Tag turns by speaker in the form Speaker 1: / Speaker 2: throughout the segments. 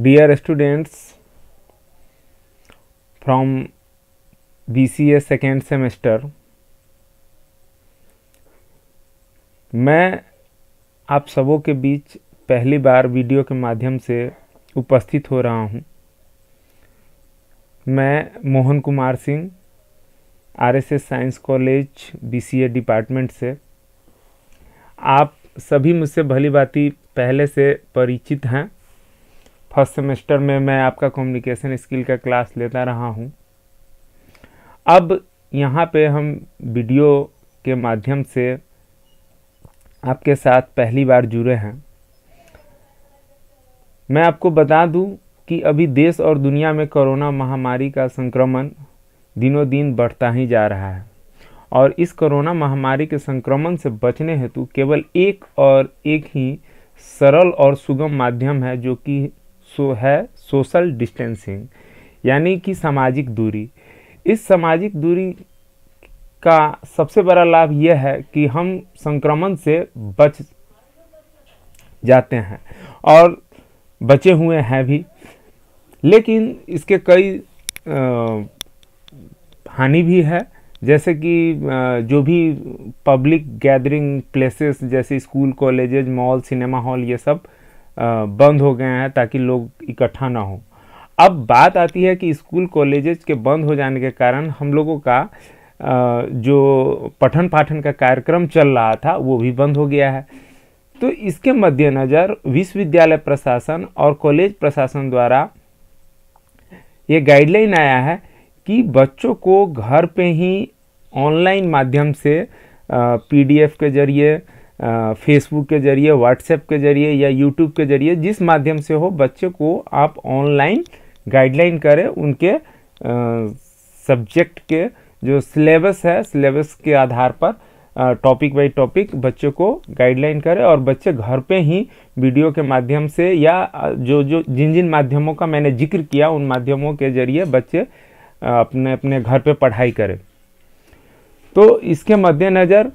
Speaker 1: Dear students from BCA second semester, मैं आप सबों के बीच पहली बार वीडियो के माध्यम से उपस्थित हो रहा हूं। मैं Mohan Kumar Singh, RSS science college BCA department से। आप सभी मुझसे भली भांति पहले से परिचित हैं। फर्स्ट सेमेस्टर में मैं आपका कम्युनिकेशन स्किल का क्लास लेता रहा हूं। अब यहाँ पे हम वीडियो के माध्यम से आपके साथ पहली बार जुड़े हैं। मैं आपको बता दूं कि अभी देश और दुनिया में कोरोना महामारी का संक्रमण दिनों दिन बढ़ता ही जा रहा है और इस कोरोना महामारी के संक्रमण से बचने हेतु केवल एक ही सरल और सुगम माध्यम है, जो कि सोशल डिस्टेंसिंग, यानी कि सामाजिक दूरी। इस सामाजिक दूरी का सबसे बड़ा लाभ यह है कि हम संक्रमण से बच जाते हैं और बचे हुए हैं भी, लेकिन इसके कई हानि भी है। जैसे कि जो भी पब्लिक गैदरिंग प्लेसेस जैसे school, colleges, mall, cinema hall, ये सब बंद हो गए हैं ताकि लोग इकट्ठा ना हो। अब बात आती है कि स्कूल कॉलेजेस के बंद हो जाने के कारण हम लोगों का जो पठन पाठन का कार्यक्रम चल रहा था वो भी बंद हो गया है। तो इसके मद्देनज़र विश्वविद्यालय प्रशासन और कॉलेज प्रशासन द्वारा ये गाइडलाइन आया है कि बच्चों को घर पे ही ऑनलाइन माध्यम से PDF के जरिए, फेसबुक के जरिए, व्हाट्सएप के जरिए या यूट्यूब के जरिए, जिस माध्यम से हो, बच्चे को आप ऑनलाइन गाइडलाइन करें। उनके सब्जेक्ट के जो सिलेबस है, सिलेबस के आधार पर टॉपिक बाय टॉपिक बच्चों को गाइडलाइन करें और बच्चे घर पे ही वीडियो के माध्यम से या जिन माध्यमों का मैंने जिक्र किया उन माध्यमों के जरिए बच्चे अपने अपने घर पे पढ़ाई करें। तो इसके मद्देनज़र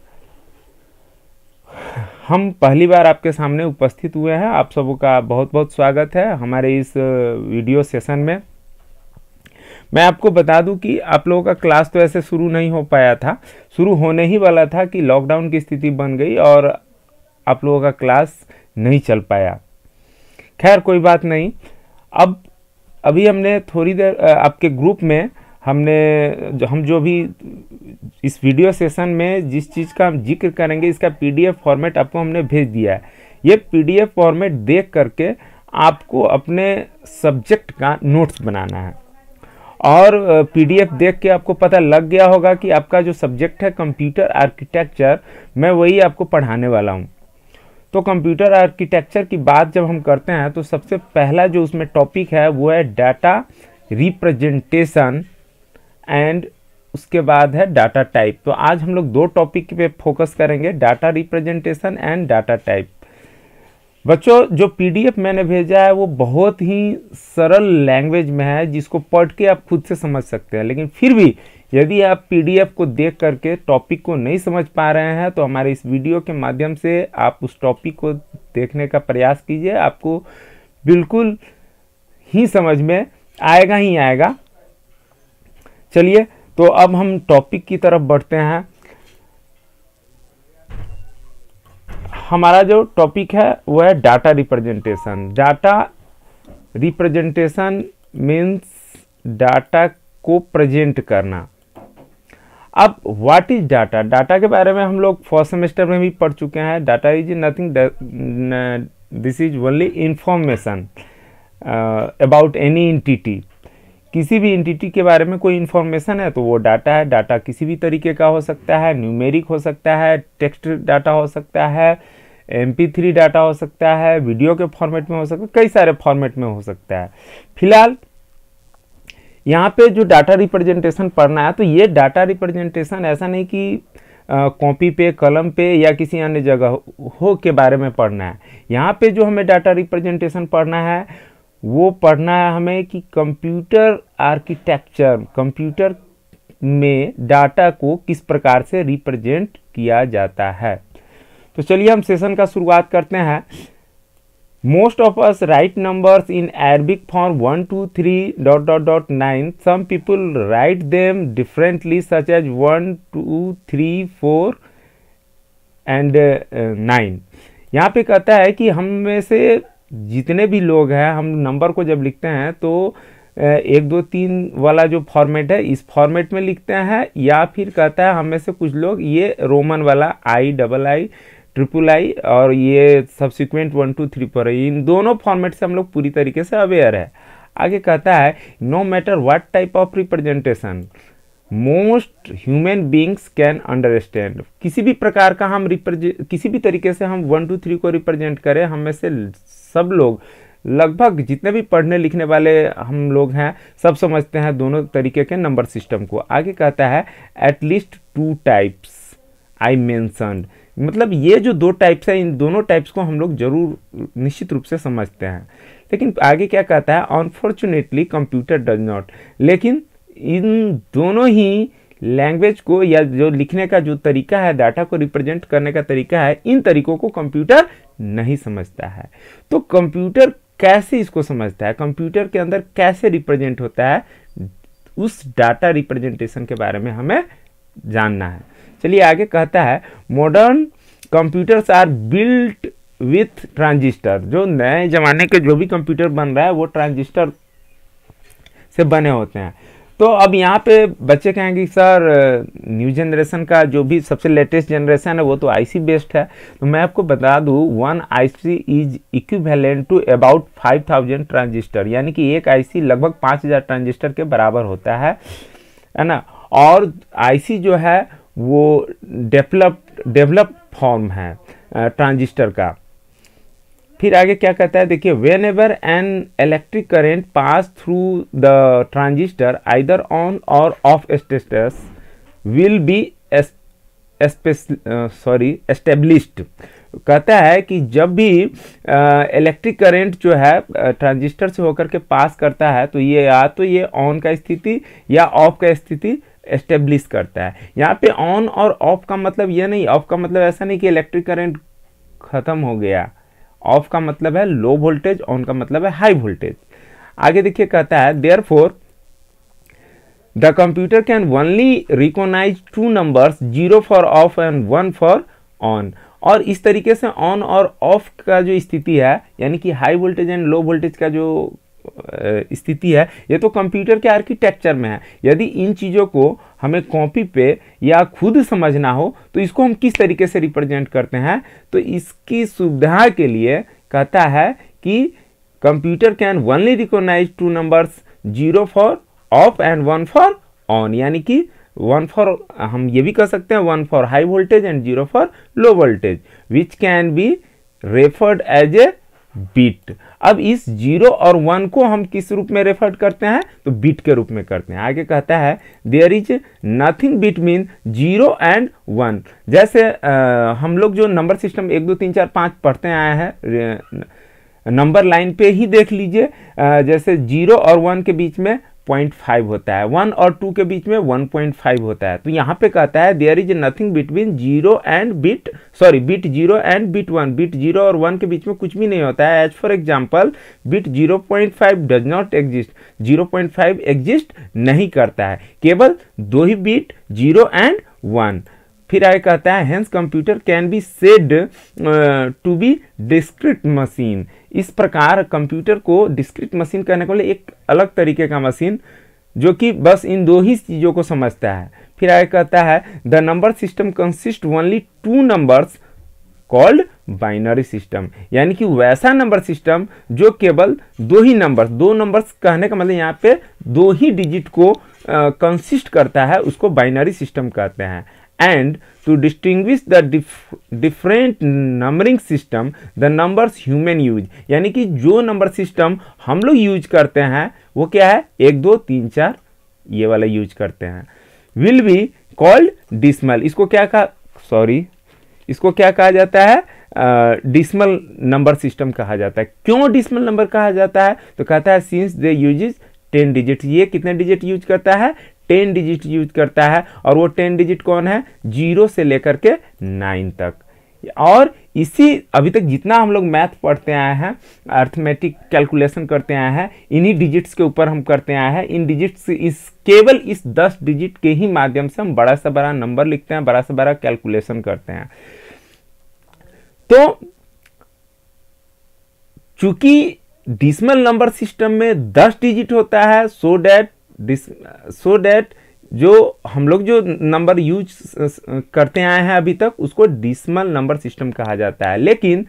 Speaker 1: हम पहली बार आपके सामने उपस्थित हुए हैं। आप सबों का बहुत बहुत स्वागत है हमारे इस वीडियो सेशन में। मैं आपको बता दूं कि आप लोगों का क्लास तो ऐसे शुरू नहीं हो पाया था, शुरू होने ही वाला था कि लॉकडाउन की स्थिति बन गई और आप लोगों का क्लास नहीं चल पाया। खैर कोई बात नहीं। अभी हमने थोड़ी देर आपके ग्रुप में हम जो भी इस वीडियो सेशन में जिस चीज़ का हम जिक्र करेंगे, इसका PDF फॉर्मेट आपको हमने भेज दिया है। ये PDF फॉर्मेट देख करके आपको अपने सब्जेक्ट का नोट्स बनाना है और PDF देख के आपको पता लग गया होगा कि आपका जो सब्जेक्ट है कंप्यूटर आर्किटेक्चर, मैं वही आपको पढ़ाने वाला हूँ। तो कंप्यूटर आर्किटेक्चर की बात जब हम करते हैं तो सबसे पहला जो उसमें टॉपिक है वो है डाटा रिप्रेजेंटेशन एंड उसके बाद है डाटा टाइप। तो आज हम लोग दो टॉपिक पे फोकस करेंगे, data representation and data type. बच्चों, जो PDF मैंने भेजा है वो बहुत ही सरल लैंग्वेज में है, जिसको पढ़ के आप खुद से समझ सकते हैं। लेकिन फिर भी यदि आप PDF को देख करके टॉपिक को नहीं समझ पा रहे हैं तो हमारे इस वीडियो के माध्यम से आप उस टॉपिक को देखने का प्रयास कीजिए। आपको बिल्कुल ही समझ में आएगा ही आएगा। चलिए, तो अब हम टॉपिक की तरफ बढ़ते हैं। हमारा जो टॉपिक है वो है data representation. Data representation means data को प्रेजेंट करना। अब व्हाट इज डाटा? डाटा के बारे में हम लोग फर्स्ट सेमेस्टर में भी पढ़ चुके हैं। Data is nothing, this is only information about any entity. किसी भी एंटिटी के बारे में कोई इन्फॉर्मेशन है तो वो डाटा है। डाटा किसी भी तरीके का हो सकता है, न्यूमेरिक हो सकता है, टेक्स्ट डाटा हो सकता है, MP3 डाटा हो सकता है, वीडियो के फॉर्मेट में हो सकता है, कई सारे फॉर्मेट में हो सकता है। फिलहाल यहाँ पे जो डाटा रिप्रेजेंटेशन पढ़ना है, तो ये डाटा रिप्रेजेंटेशन ऐसा नहीं कि कॉपी पे, कलम पे या किसी अन्य जगह हो के बारे में पढ़ना है। यहाँ पे जो हमें डाटा रिप्रेजेंटेशन पढ़ना है वो पढ़ना है हमें कि कंप्यूटर आर्किटेक्चर, कंप्यूटर में डाटा को किस प्रकार से रिप्रेजेंट किया जाता है। तो चलिए हम सेशन का शुरुआत करते हैं। Most of us write numbers in Arabic form 1 2 3 dot dot dot 9. Some people write them differently such as 1 2 3 4 and 9. यहाँ पे कहता है कि हम में से जितने भी लोग हैं हम नंबर को जब लिखते हैं तो 1 2 3 वाला जो फॉर्मेट है इस फॉर्मेट में लिखते हैं, या फिर कहता है हम में से कुछ लोग ये रोमन वाला I double I triple I और ये सब्सिक्वेंट 1 2 3 4 इन दोनों फॉर्मेट से हम लोग पूरी तरीके से अवेयर है। आगे कहता है no matter what type of representation most human beings can understand. किसी भी प्रकार का हम किसी भी तरीके से हम 1 2 3 को रिप्रेजेंट करें, हम में से सब लोग लगभग जितने भी पढ़ने लिखने वाले हम लोग हैं सब समझते हैं दोनों तरीके के नंबर सिस्टम को। आगे कहता है एटलीस्ट 2 टाइप्स आई मेंशन्ड, मतलब ये जो 2 टाइप्स है इन दोनों टाइप्स को हम लोग जरूर निश्चित रूप से समझते हैं। लेकिन आगे क्या कहता है अनफॉर्चुनेटली कंप्यूटर डज नॉट, लेकिन इन दोनों ही लैंग्वेज को या जो लिखने का जो तरीका है डाटा को रिप्रेजेंट करने का तरीका है इन तरीकों को कंप्यूटर नहीं समझता है। तो कंप्यूटर कैसे इसको समझता है, कंप्यूटर के अंदर कैसे रिप्रेजेंट होता है, उस डाटा रिप्रेजेंटेशन के बारे में हमें जानना है। चलिए आगे कहता है modern computers are built with transistor. जो नए जमाने के जो भी कंप्यूटर बन रहा है वो ट्रांजिस्टर से बने होते हैं। तो अब यहाँ पे बच्चे कहेंगे सर न्यू जनरेशन का जो भी सबसे लेटेस्ट जनरेशन है वो तो आईसी बेस्ड है। तो मैं आपको बता दूँ 1 IC is equivalent to about 5000 transistor, यानी कि एक आईसी लगभग 5000 ट्रांजिस्टर के बराबर होता है ना। और आईसी जो है वो डेवलप फॉर्म है ट्रांजिस्टर का। फिर आगे क्या कहता है देखिए whenever an electric current pass through the transistor either on or off status will be established. कहता है कि जब भी इलेक्ट्रिक करंट जो है ट्रांजिस्टर से होकर के पास करता है तो ये या तो ये ऑन का स्थिति या ऑफ का स्थिति एस्टेब्लिश करता है। यहाँ पे ऑन और ऑफ का मतलब ये नहीं, ऑफ का मतलब ऐसा नहीं कि इलेक्ट्रिक करंट खत्म हो गया, ऑफ का मतलब है लो वोल्टेज, ऑन का मतलब है हाई वोल्टेज। आगे देखिए कहता है therefore the computer can only recognise 2 numbers 0 for off and 1 for on. और इस तरीके से ऑन और ऑफ का जो स्थिति है यानी कि high voltage and low voltage का जो स्थिति है ये तो कंप्यूटर के आर्किटेक्चर में है। यदि इन चीज़ों को हमें कॉपी पे या खुद समझना हो तो इसको हम किस तरीके से रिप्रेजेंट करते हैं, तो इसकी सुविधा के लिए कहता है कि computer can only recognise 2 numbers 0 for off and 1 for on, यानी कि 1 फॉर हम ये भी कह सकते हैं 1 for high voltage and 0 for low voltage which can be referred as a bit. अब इस 0 और 1 को हम किस रूप में रेफर करते हैं, तो बिट के रूप में करते हैं। आगे कहता है there is nothing between 0 and 1। जैसे हम लोग जो नंबर सिस्टम 1 2 3 4 5 पढ़ते आए हैं नंबर लाइन पे ही देख लीजिए, जैसे 0 और 1 के बीच में 0.5 होता है, 1 और 2 के बीच में 1.5 होता है। तो यहाँ पे कहता है there is nothing between 0 and bit 0 and bit 1। Bit 0 और 1 के बीच में कुछ भी नहीं होता है। As for example bit 0.5 does not exist, 0.5 exist नहीं करता है, केवल 2 ही बिट 0 एंड 1। फिर आगे कहता है hence computer can be said to be discrete machine. इस प्रकार कंप्यूटर को डिस्क्रीट मशीन कहने को लिए एक अलग तरीके का मशीन जो कि बस इन 2 ही चीज़ों को समझता है। फिर आगे कहता है the number system consist only 2 numbers called binary system, यानी कि वैसा नंबर सिस्टम जो केवल 2 ही नंबर्स, 2 नंबर्स कहने का मतलब यहाँ पे 2 ही डिजिट को कंसिस्ट करता है, उसको बाइनरी सिस्टम कहते हैं। And to distinguish the different numbering system the numbers human use, यानी कि जो नंबर सिस्टम हम लोग यूज करते हैं वो क्या है 1 2 3 4 ये वाला यूज करते हैं, will be called decimal। इसको क्या कहा जाता है डिसिमल नंबर सिस्टम कहा जाता है। क्यों डिसिमल नंबर कहा जाता है, तो कहता है सिंस दे यूजेस 10 डिजिट। ये कितने डिजिट यूज करता है 10 डिजिट यूज करता है, और वो 10 डिजिट कौन है 0 से लेकर के 9 तक। और इसी अभी तक जितना हम लोग मैथ पढ़ते आए हैं, अर्थमेटिक कैलकुलेशन करते आए हैं, इन्हीं डिजिट्स के ऊपर हम करते आए हैं। इन डिजिट्स केवल इस 10 डिजिट के ही माध्यम से हम बड़ा से बड़ा नंबर लिखते हैं, बड़ा से बड़ा कैलकुलेशन करते हैं। तो चूंकि डिसिमल नंबर सिस्टम में 10 डिजिट होता है, सो दैट जो हम लोग जो नंबर यूज करते आए हैं अभी तक, उसको डिसिमल नंबर सिस्टम कहा जाता है। लेकिन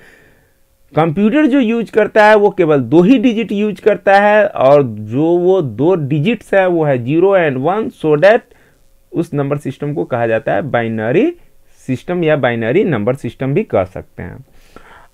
Speaker 1: कंप्यूटर जो यूज करता है वो केवल 2 ही डिजिट यूज करता है, और जो वो 2 डिजिट्स है वो है 0 एंड 1, सो दैट उस नंबर सिस्टम को कहा जाता है बाइनरी सिस्टम या बाइनरी नंबर सिस्टम भी कह सकते हैं।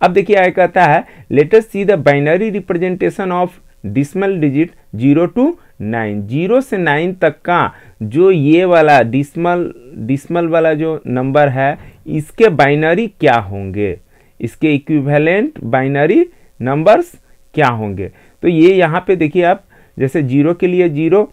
Speaker 1: अब देखिए आगे कहता है, let us see the binary representation of decimal digit 0 to 9। 0 से 9 तक का जो ये वाला डिसिमल वाला जो नंबर है, इसके बाइनरी क्या होंगे, इसके इक्विवेलेंट बाइनरी नंबर्स क्या होंगे। तो ये यहाँ पे देखिए आप, जैसे 0 के लिए 0,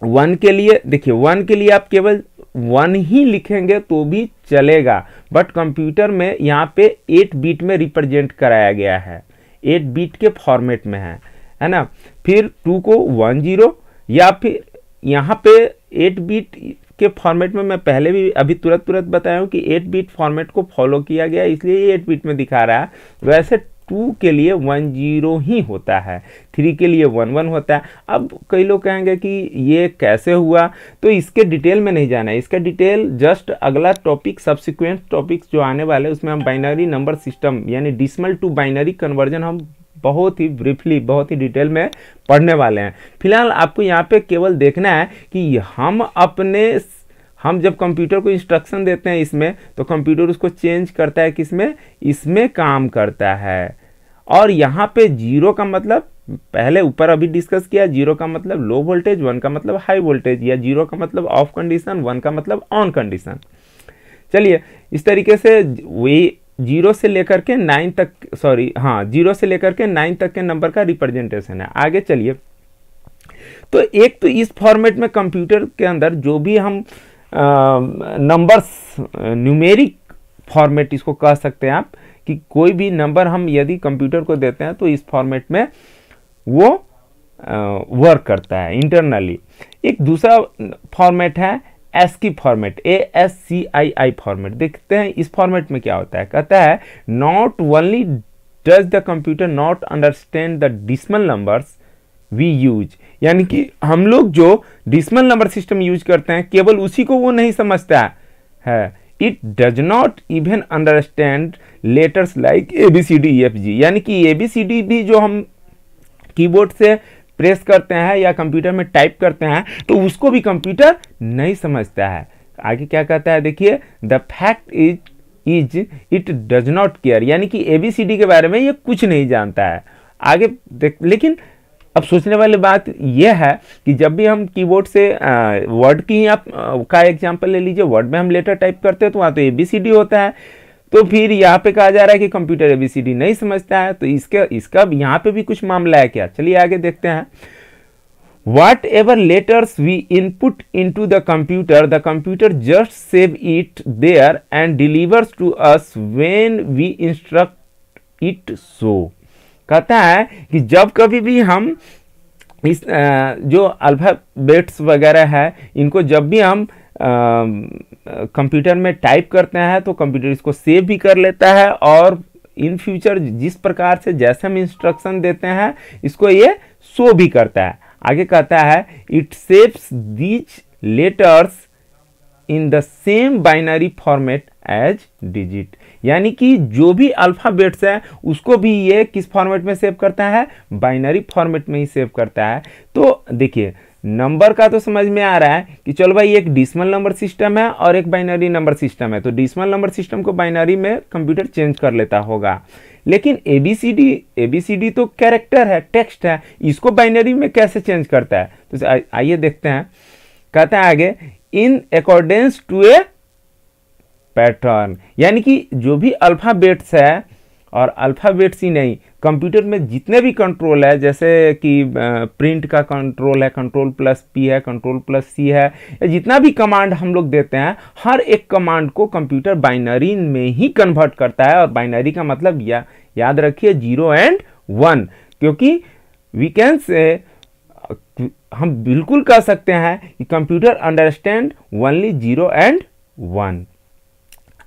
Speaker 1: 1 के लिए देखिए 1 के लिए आप केवल 1 ही लिखेंगे तो भी चलेगा, बट कंप्यूटर में यहाँ पे 8 बिट में रिप्रेजेंट कराया गया है, 8 बिट के फॉर्मेट में है ना। फिर 2 को 1 0, या फिर यहाँ पे 8 बिट के फॉर्मेट में मैं पहले भी अभी तुरंत बताया हूँ कि 8 बिट फॉर्मेट को फॉलो किया गया, इसलिए ये 8 बिट में दिखा रहा है। वैसे 2 के लिए 1 0 ही होता है, 3 के लिए 1 1 होता है। अब कई लोग कहेंगे कि ये कैसे हुआ, तो इसके डिटेल में नहीं जाना है, इसका डिटेल जस्ट अगला टॉपिक, सब्सिक्वेंट टॉपिक्स जो आने वाले उसमें हम बाइनरी नंबर सिस्टम यानी डिसिमल टू बाइनरी कन्वर्जन हम बहुत ही ब्रीफली, बहुत ही डिटेल में पढ़ने वाले हैं। फिलहाल आपको यहाँ पे केवल देखना है कि हम जब कंप्यूटर को इंस्ट्रक्शन देते हैं इसमें, तो कंप्यूटर उसको चेंज करता है किसमें, इसमें काम करता है। और यहाँ पे 0 का मतलब पहले ऊपर अभी डिस्कस किया, 0 का मतलब लो वोल्टेज, 1 का मतलब हाई वोल्टेज, या 0 का मतलब ऑफ कंडीशन, 1 का मतलब ऑन कंडीशन। चलिए इस तरीके से वही 0 से लेकर के 9 तक, 0 से लेकर के 9 तक के नंबर का रिप्रेजेंटेशन है। आगे चलिए, तो एक तो इस फॉर्मेट में कंप्यूटर के अंदर जो भी हम नंबर्स, न्यूमेरिक फॉर्मेट इसको कह सकते हैं आप, कि कोई भी नंबर हम यदि कंप्यूटर को देते हैं तो इस फॉर्मेट में वो वर्क करता है इंटरनली। एक दूसरा फॉर्मेट है ASCII फॉर्मेट, ASCII फॉर्मेट। देखते हैं इस फॉर्मेट में क्या होता है। कहता है, not only does the computer not understand the decimal numbers we use, यानी कि हम लोग जो डिसिमल नंबर सिस्टम यूज करते हैं केवल उसी को वो नहीं समझता है। It does not even understand letters like ABCDEFG, यानी कि ABCD भी जो हम कीबोर्ड से प्रेस करते हैं या कंप्यूटर में टाइप करते हैं तो उसको भी कंप्यूटर नहीं समझता है। आगे क्या कहता है देखिए, the fact is it does not care, यानी कि ABCD के बारे में ये कुछ नहीं जानता है। आगे लेकिन अब सोचने वाली बात यह है कि जब भी हम कीबोर्ड से वर्ड की आप का एग्जांपल ले लीजिए, वर्ड में हम लेटर टाइप करते हैं तो वहाँ तो ABCD होता है, तो फिर यहाँ पे कहा जा रहा है कि कंप्यूटर ABCD नहीं समझता है, तो इसका यहाँ पे भी कुछ मामला है क्या। चलिए आगे देखते हैं। Whatever letters we input into the computer just save it there and delivers to us when we instruct it so। कहता है कि जब कभी भी हम इस जो अल्फाबेट्स वगैरह है, इनको जब भी हम कंप्यूटर में टाइप करते हैं तो कंप्यूटर इसको सेव भी कर लेता है, और इन फ्यूचर जिस प्रकार से जैसे हम इंस्ट्रक्शन देते हैं इसको ये शो भी करता है। आगे कहता है, it saves these letters in the same binary format as digit, यानी कि जो भी अल्फाबेट्स है उसको भी ये किस फॉर्मेट में सेव करता है, बाइनरी फॉर्मेट में ही सेव करता है। तो देखिए नंबर का तो समझ में आ रहा है कि चलो भाई एक डिसिमल नंबर सिस्टम है और एक बाइनरी नंबर सिस्टम है, तो डिसिमल नंबर सिस्टम को बाइनरी में कंप्यूटर चेंज कर लेता होगा। लेकिन ABCD तो कैरेक्टर है, टेक्स्ट है, इसको बाइनरी में कैसे चेंज करता है, तो आइए देखते हैं। कहता है आगे, in accordance to a pattern, यानी कि जो भी अल्फाबेट्स है और अल्फ़ाबेट्स ही नहीं, कंप्यूटर में जितने भी कंट्रोल है, जैसे कि प्रिंट का कंट्रोल है, कंट्रोल+P है, कंट्रोल+C है, या जितना भी कमांड हम लोग देते हैं, हर एक कमांड को कंप्यूटर बाइनरी में ही कन्वर्ट करता है। और बाइनरी का मतलब याद रखिए 0 एंड 1, क्योंकि वी कैन से, हम बिल्कुल कह सकते हैं कि कंप्यूटर अंडरस्टैंड ओनली 0 एंड 1।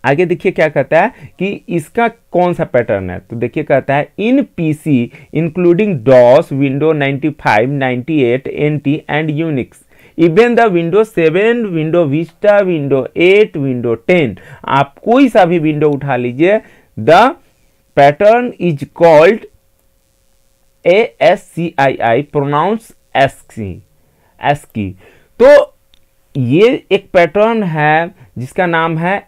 Speaker 1: आगे देखिए क्या कहता है कि इसका कौन सा पैटर्न है, तो देखिए कहता है in PC including DOS, window 95, 98, NT and Unix, even the window 7, window Vista, window 8, window 10, आप कोई सा भी विंडो उठा लीजिए, the pattern is called ASCII, pronounce ASCII। तो ये एक पैटर्न है जिसका नाम है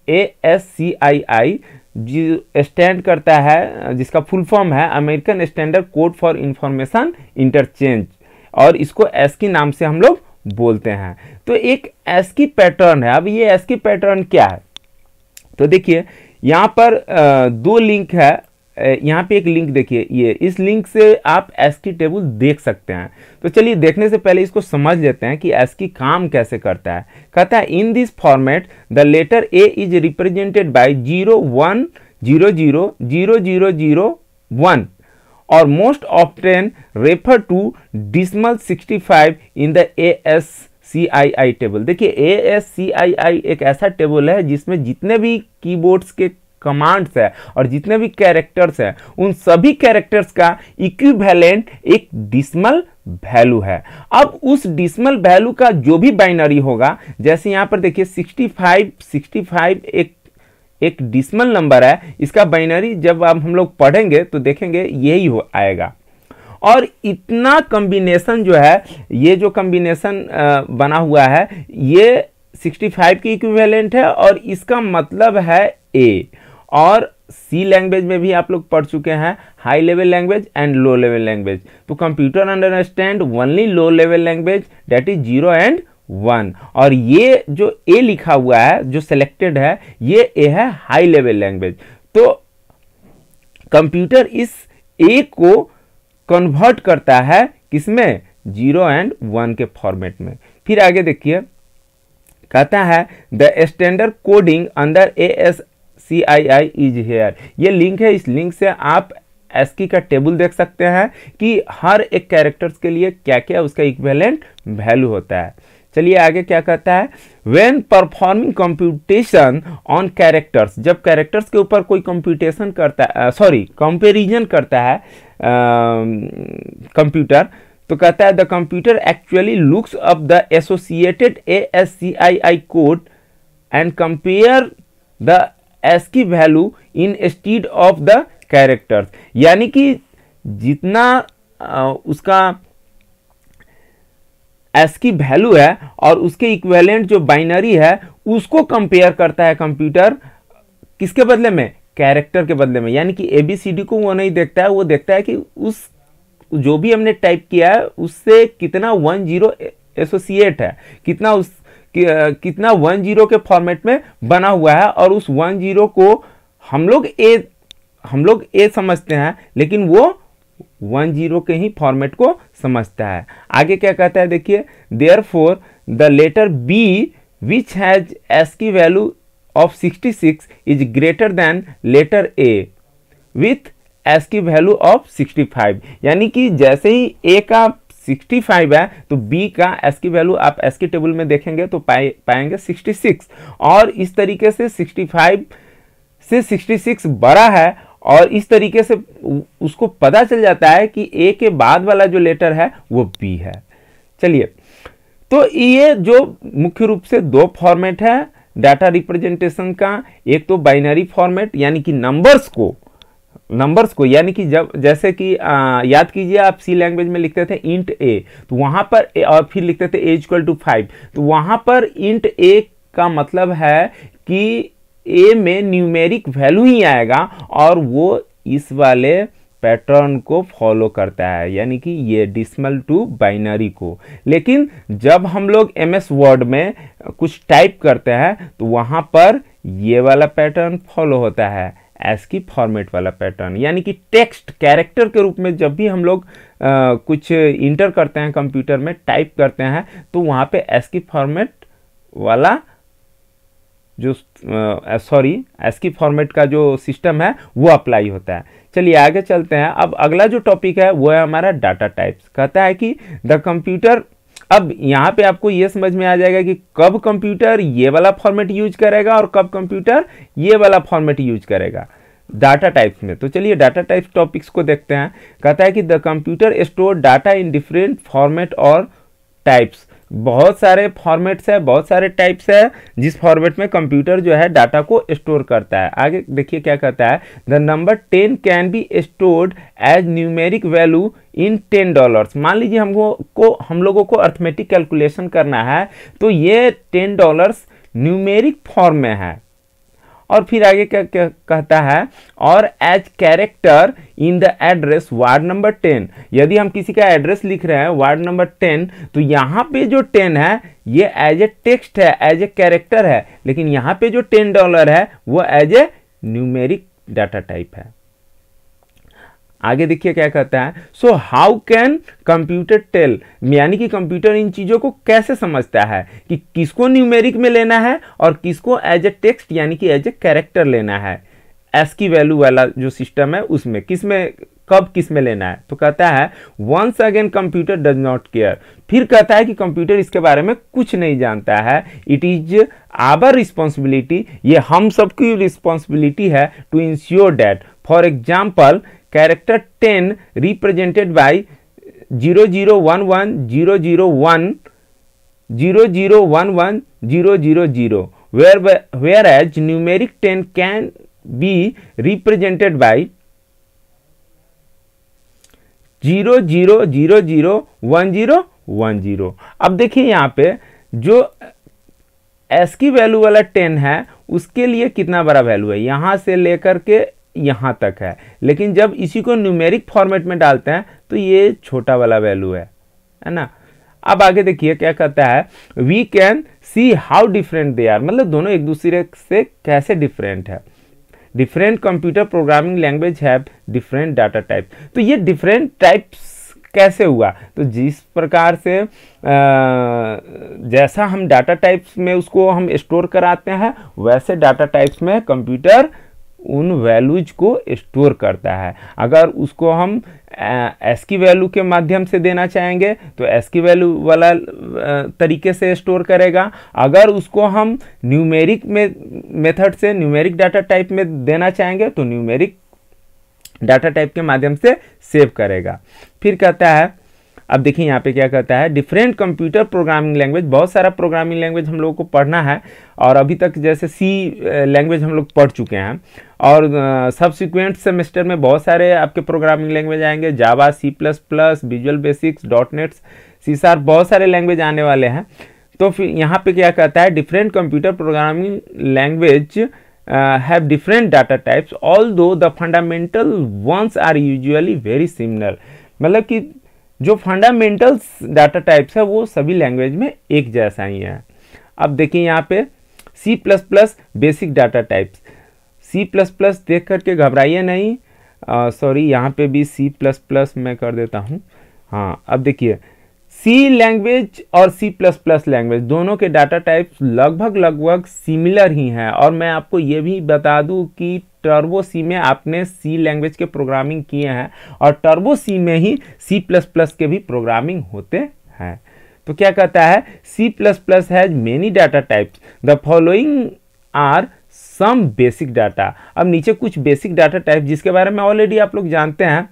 Speaker 1: ASCII, जो स्टैंड करता है, जिसका फुल फॉर्म है American standard code for information interchange, और इसको ASCII नाम से हम लोग बोलते हैं। तो एक ASCII पैटर्न है। अब ये ASCII पैटर्न क्या है, तो देखिए यहाँ पर दो लिंक है, यहाँ पे एक लिंक देखिए, ये इस लिंक से आप ASCII टेबल देख सकते हैं। तो चलिए देखने से पहले इसको समझ लेते हैं कि ASCII काम कैसे करता है। कहता है in this format the letter A is represented by 0 1 0 0 0 0 0 1 और most often refer to decimal 65 in the ASCII table. देखिए ASCII एक ऐसा टेबल है जिसमें जितने भी कीबोर्ड्स के कमांड्स है और जितने भी कैरेक्टर्स है, उन सभी कैरेक्टर्स का इक्विवेलेंट एक डिसिमल वैल्यू है। अब उस डिसिमल वैल्यू का जो भी बाइनरी होगा, जैसे यहां पर देखिए 65 एक डिसिमल नंबर है, इसका बाइनरी जब हम लोग पढ़ेंगे तो देखेंगे यही आएगा। और इतना कॉम्बिनेशन जो है, ये जो कॉम्बिनेशन बना हुआ है, ये 65 की इक्विवेलेंट है और इसका मतलब है A। और C लैंग्वेज में भी आप लोग पढ़ चुके हैं, high level language and low level language. तो computer understand only low level language, that is 0 and 1। और ये जो A लिखा हुआ है, जो सिलेक्टेड है, ये A है हाई लेवल लैंग्वेज। तो कंप्यूटर इस A को कन्वर्ट करता है किसमें, 0 एंड 1 के फॉर्मेट में। फिर आगे देखिए कहता है the standard coding under ASCII is here. ये लिंक है, इस लिंक से आप ASCII का टेबल देख सकते हैं कि हर एक कैरेक्टर्स के लिए क्या क्या उसका इक्विवेलेंट वैल्यू होता है। चलिए आगे क्या कहता है, when performing computation on characters, जब कैरेक्टर्स के ऊपर कोई कंप्यूटेशन करता है, कंपैरिजन करता है कंप्यूटर, तो कहता है the computer actually looks up the associated ASCII code and compare the ASCII value in stead of the characters. यानी कि जितना उसका ASCII वैल्यू है और उसके इक्विवेलेंट जो बाइनरी है, उसको कंपेयर करता है कंप्यूटर, किसके बदले में, कैरेक्टर के बदले में। यानी कि ABCD को वो नहीं देखता है, वो देखता है कि उस जो भी हमने टाइप किया है उससे कितना 1 0 एसोसिएट है, कितना 1 0 के फॉर्मेट में बना हुआ है। और उस 1 0 को हम लोग A समझते हैं, लेकिन वो 1 0 के ही फॉर्मेट को समझता है। आगे क्या कहता है देखिए, therefore the letter B which has ASCII value of 66 is greater than letter A with ASCII value of 65। यानी कि जैसे ही A का 65 है तो B का ASCII वैल्यू आप ASCII टेबल में देखेंगे तो पाएंगे 66। और इस तरीके से 65 से 66 बड़ा है, और इस तरीके से उसको पता चल जाता है कि A के बाद वाला जो लेटर है वो B है। चलिए, तो ये जो मुख्य रूप से दो फॉर्मेट है डाटा रिप्रेजेंटेशन का, एक तो बाइनरी फॉर्मेट यानी कि नंबर्स को यानी कि जब जैसे कि याद कीजिए आप C लैंग्वेज में लिखते थे इंट A, तो वहां पर और फिर लिखते थे A = 5, तो वहां पर इंट A का मतलब है कि A में न्यूमेरिक वैल्यू ही आएगा और वो इस वाले पैटर्न को फॉलो करता है, यानी कि ये डिसिमल टू बाइनरी को। लेकिन जब हम लोग MS वर्ड में कुछ टाइप करते हैं तो वहां पर ये वाला पैटर्न फॉलो होता है, ASCII फॉर्मेट वाला पैटर्न, यानी कि टेक्स्ट कैरेक्टर के रूप में जब भी हम लोग कुछ इंटर करते हैं कंप्यूटर में, टाइप करते हैं, तो वहाँ पे ASCII फॉर्मेट वाला जो ASCII फॉर्मेट का जो सिस्टम है वो अप्लाई होता है। चलिए आगे चलते हैं। अब अगला जो टॉपिक है वो है हमारा डाटा टाइप्स। कहता है कि द कंप्यूटर, अब यहाँ पे आपको ये समझ में आ जाएगा कि कब कंप्यूटर ये वाला फॉर्मेट यूज करेगा और कब कंप्यूटर ये वाला फॉर्मेट यूज करेगा डाटा टाइप्स में। तो चलिए डाटा टाइप्स टॉपिक्स को देखते हैं। कहता है कि the computer store data in different format और टाइप्स। बहुत सारे फॉर्मेट्स है, बहुत सारे टाइप्स है जिस फॉर्मेट में कंप्यूटर जो है डाटा को स्टोर करता है। आगे देखिए क्या कहता है, the number 10 can be stored as numeric value in $10। मान लीजिए हम लोगों को अर्थमेटिक कैलकुलेशन करना है, तो ये $10 न्यूमेरिक फॉर्म में है। और फिर आगे क्या कहता है, और as character in the address ward number 10। यदि हम किसी का एड्रेस लिख रहे हैं वार्ड नंबर 10, तो यहाँ पे जो 10 है ये एज ए टेक्स्ट है, एज ए कैरेक्टर है, लेकिन यहाँ पे जो $10 है वो as a numeric data type है। आगे देखिए क्या कहता है, so how can computer tell, यानी कि कंप्यूटर इन चीज़ों को कैसे समझता है कि किसको न्यूमेरिक में लेना है और किसको एज ए टेक्स्ट यानी कि एज ए कैरेक्टर लेना है। ASCII वैल्यू वाला जो सिस्टम है उसमें कब किस में लेना है। तो कहता है once again computer does not care. फिर कहता है कि कंप्यूटर इसके बारे में कुछ नहीं जानता है। इट इज आवर रिस्पॉन्सिबिलिटी, ये हम सबकी रिस्पॉन्सिबिलिटी है to ensure that, for example character 10 represented by 0011 001 0011 000, whereas numeric 10 can be represented by 00001010। अब देखिए यहाँ पे जो ASCII वैल्यू वाला 10 है उसके लिए कितना बड़ा वैल्यू है, यहाँ से लेकर के यहाँ तक है, लेकिन जब इसी को न्यूमेरिक फॉर्मेट में डालते हैं तो ये छोटा वाला वैल्यू है ना। अब आगे देखिए क्या कहता है, we can see how different they are, मतलब दोनों एक दूसरे से कैसे डिफरेंट है। Different computer programming language have different data type. तो ये डिफरेंट टाइप्स कैसे हुआ, तो जिस प्रकार से जैसा हम डाटा टाइप्स में उसको हम स्टोर कराते हैं, वैसे डाटा टाइप्स में कंप्यूटर उन वैल्यूज को स्टोर करता है। अगर उसको हम ASCII वैल्यू के माध्यम से देना चाहेंगे तो ASCII वैल्यू वाला तरीके से स्टोर करेगा। अगर उसको हम न्यूमेरिक मेथड से न्यूमेरिक डाटा टाइप में देना चाहेंगे तो न्यूमेरिक डाटा टाइप के माध्यम से सेव करेगा। फिर कहता है, अब देखिए यहाँ पे क्या कहता है, डिफरेंट कंप्यूटर प्रोग्रामिंग लैंग्वेज। बहुत सारा प्रोग्रामिंग लैंग्वेज हम लोगों को पढ़ना है और अभी तक जैसे C लैंग्वेज हम लोग पढ़ चुके हैं और सबसिक्वेंट सेमेस्टर में बहुत सारे आपके प्रोग्रामिंग लैंग्वेज आएंगे, जावा, C++, visual basics, .NET, C#, बहुत सारे लैंग्वेज आने वाले हैं। तो फिर यहाँ पे क्या कहता है, different computer programming language have different data types although the fundamental ones are usually very similar. मतलब कि जो फंडामेंटल्स डाटा टाइप्स है वो सभी लैंग्वेज में एक जैसा ही है। अब देखिए यहाँ पे C++ basic data types. C++ देख करके घबराइए नहीं, सॉरी यहाँ पे भी C++ मैं कर देता हूँ। हाँ, अब देखिए C लैंग्वेज और C++ लैंग्वेज दोनों के डाटा टाइप्स लगभग सिमिलर ही हैं। और मैं आपको ये भी बता दूं कि टर्बो C में आपने C लैंग्वेज के प्रोग्रामिंग किए हैं और टर्बो C में ही C++ के भी प्रोग्रामिंग होते हैं। तो क्या कहता है, C++ has many data types, the following are some basic data. अब नीचे कुछ बेसिक डाटा टाइप जिसके बारे में ऑलरेडी आप लोग जानते हैं,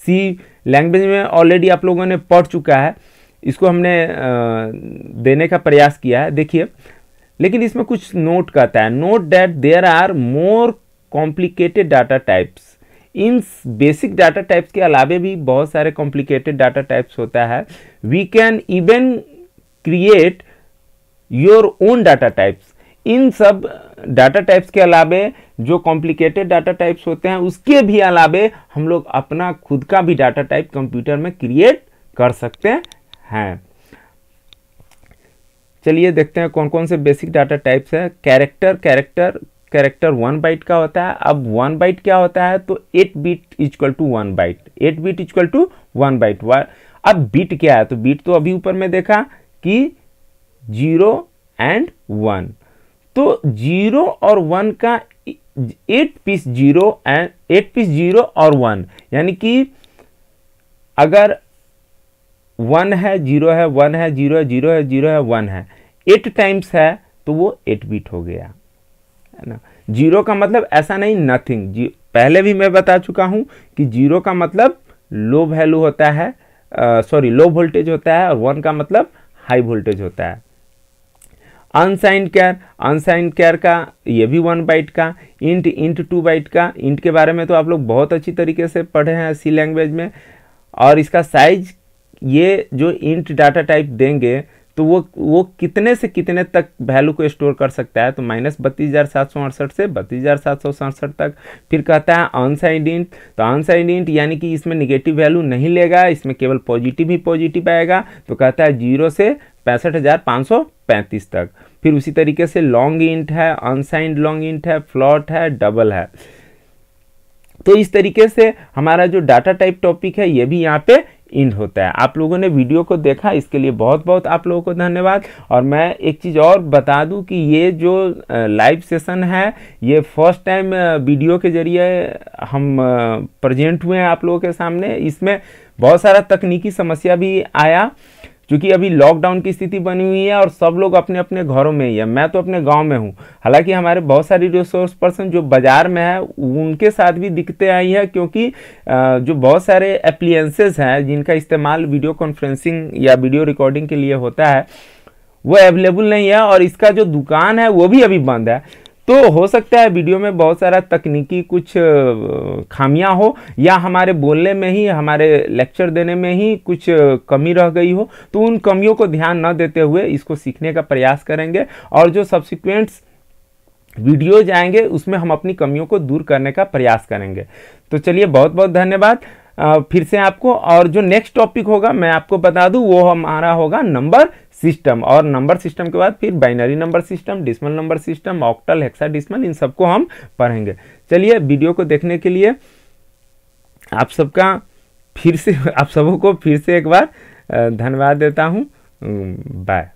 Speaker 1: C लैंग्वेज में ऑलरेडी आप लोगों ने पढ़ चुका है, इसको हमने देने का प्रयास किया है। देखिए, लेकिन इसमें कुछ नोट कहता है, note that there are more complicated data types. इन बेसिक डाटा टाइप्स के अलावे भी बहुत सारे कॉम्प्लिकेटेड डाटा टाइप्स होता है। We can even create your own data types. इन सब डाटा टाइप्स के अलावे जो कॉम्प्लिकेटेड डाटा टाइप्स होते हैं उसके भी अलावे हम लोग अपना खुद का भी डाटा टाइप कंप्यूटर में क्रिएट कर सकते हैं। चलिए देखते हैं कौन कौन से बेसिक डाटा टाइप्स है। कैरेक्टर कैरेक्टर 1 बाइट का होता है। अब 1 बाइट क्या होता है, तो 8 bit equal to 1 byte, 8 bit equal to 1 byte. अब बिट क्या है, तो बिट तो अभी ऊपर में देखा कि 0 एंड 1, तो 0 और 1 का 8 पीस 0 एंड 8 पीस 0 और 1, यानी कि अगर 1 है 0 है 1 है 0 है 0 है 0 है 1 है, 8 टाइम्स है तो वो 8 बिट हो गया, है ना। 0 का मतलब ऐसा नहीं नथिंग, पहले भी मैं बता चुका हूं कि 0 का मतलब लो वैल्यू होता है, लो वोल्टेज होता है, और 1 का मतलब हाई वोल्टेज होता है। अनसाइंड कैर का ये भी 1 बाइट का, इंट 2 बाइट का। इंट के बारे में तो आप लोग बहुत अच्छी तरीके से पढ़े हैं सी लैंग्वेज में। और इसका साइज, ये जो इंट डाटा टाइप देंगे तो वो कितने से कितने तक वैल्यू को स्टोर कर सकता है, तो -32,768 से 32,767 तक। फिर कहता है अनसाइंड इंट, तो अनसाइंड इंट यानी कि इसमें निगेटिव वैल्यू नहीं लेगा, इसमें केवल पॉजिटिव ही पॉजिटिव आएगा, तो कहता है 0 से 65,535 तक। फिर उसी तरीके से लॉन्ग इंट है, अनसाइंड लॉन्ग इंट है, फ्लॉट है, डबल है। तो इस तरीके से हमारा जो डाटा टाइप टॉपिक है ये भी यहाँ पे इंड होता है। आप लोगों ने वीडियो को देखा, इसके लिए बहुत बहुत आप लोगों को धन्यवाद। और मैं एक चीज़ और बता दूं कि ये जो लाइव सेशन है ये फर्स्ट टाइम वीडियो के जरिए हम प्रेजेंट हुए हैं आप लोगों के सामने। इसमें बहुत सारा तकनीकी समस्या भी आया, क्योंकि अभी लॉकडाउन की स्थिति बनी हुई है और सब लोग अपने अपने घरों में ही है। मैं तो अपने गांव में हूँ, हालांकि हमारे बहुत सारी रिसोर्स पर्सन जो बाज़ार में है उनके साथ भी दिक्कतें आई है, क्योंकि जो बहुत सारे एप्लियंसेस हैं जिनका इस्तेमाल वीडियो कॉन्फ्रेंसिंग या वीडियो रिकॉर्डिंग के लिए होता है वो अवेलेबल नहीं है, और इसका जो दुकान है वो भी अभी बंद है। तो हो सकता है वीडियो में बहुत सारा तकनीकी कुछ खामियां हो, या हमारे बोलने में ही, हमारे लेक्चर देने में ही कुछ कमी रह गई हो, तो उन कमियों को ध्यान न देते हुए इसको सीखने का प्रयास करेंगे, और जो सब्सिक्वेंट्स वीडियो जाएंगे उसमें हम अपनी कमियों को दूर करने का प्रयास करेंगे। तो चलिए, बहुत बहुत धन्यवाद फिर से आपको। और जो नेक्स्ट टॉपिक होगा मैं आपको बता दूं, वो हमारा होगा नंबर सिस्टम, और नंबर सिस्टम के बाद फिर binary number system, decimal number system, octal, hexadecimal, इन सबको हम पढ़ेंगे। चलिए, वीडियो को देखने के लिए आप सबको फिर से एक बार धन्यवाद देता हूँ। बाय।